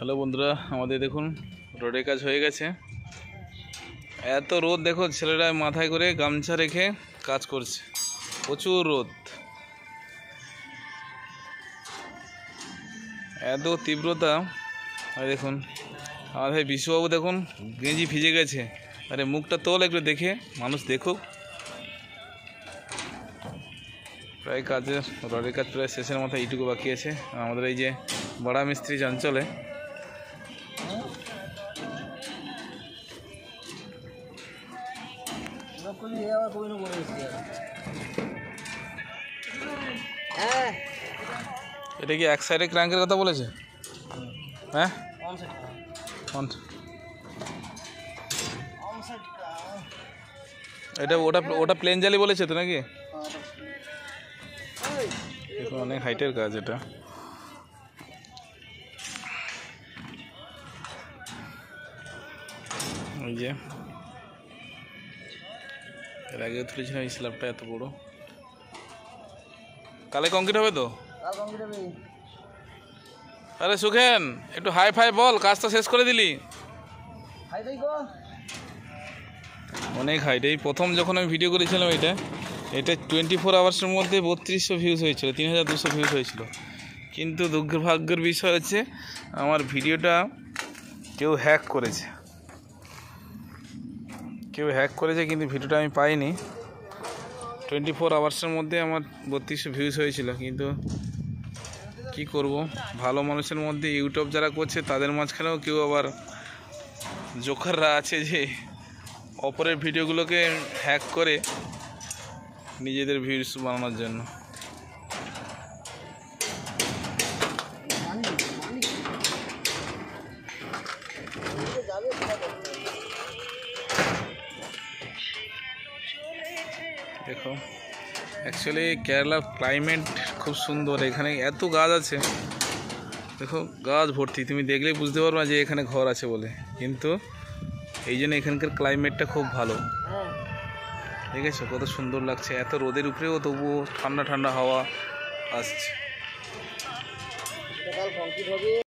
Hello বন্ধুরা, আমাদের দেখুন রোডের কাজ হয়ে গেছে। এত রোদ দেখো, ছেলেরা মাথায় করে গামছা রেখে কাজ করছে, প্রচুর রোদ, এত তীব্রতা। আর দেখুন আমাদের বিশ্ববাবু দেখুন গেঞ্জি ভিজে গেছে। আরে মুখটা তোল একটু দেখে, মানুষ দেখুক। প্রায় কাজের রোডের কাজ প্রায় শেষের মাথায় এইটুকু বাকি আছে। আমাদের এই যে বড়া মিস্ত্রি চঞ্চলে এটা কি এক সাইডে ক্র্যাঙ্কের কথা বলেছে? হ্যাঁ, এটা ওটা প্লেন জালি বলেছে তো নাকি? অনেক হাইটের কাজ এটা। ওই যে এর আগে তুলেছিলাম এই স্ল্যাবটা এত বড়। কালে কংক্রিট হবে তো? আরে সুখেন, একটু হাই ফাই বল, কাজটা শেষ করে দিলি। অনেক হাইট। এই প্রথম যখন আমি ভিডিও করেছিলাম এটা 24 আওয়ার্সের মধ্যে 3200 ভিউজ হয়েছিল, 3200 ভিউজ হয়েছিল। কিন্তু দুর্ভাগ্যের বিষয় হচ্ছে আমার ভিডিওটা কেউ হ্যাক করেছে, কিন্তু ভিডিওটা আমি পাইনি। 24 আওয়ার্সের মধ্যে আমার 3200 ভিউজ হয়েছিল। কিন্তু কি করব, ভালো মানুষের মধ্যে ইউটিউব যারা করছে তাদের মাঝখানেও কেউ আবার জোকাররা আছে যে অপরের ভিডিওগুলোকে হ্যাক করে নিজেদের ভিউজ বানানোর জন্য। দেখো, অ্যাকচুয়ালি কেরালার ক্লাইমেট খুব সুন্দর। এখানে এত গাছ আছে, দেখো গাছ ভর্তি, তুমি দেখলেই বুঝতে পারবে না যে এখানে ঘর আছে বলে। কিন্তু এই জন্য এখানকার ক্লাইমেটটা খুব ভালো। ঠিক আছে, কত সুন্দর লাগছে, এত রোদের উপরেও তবুও ঠান্ডা ঠান্ডা হাওয়া আসছে।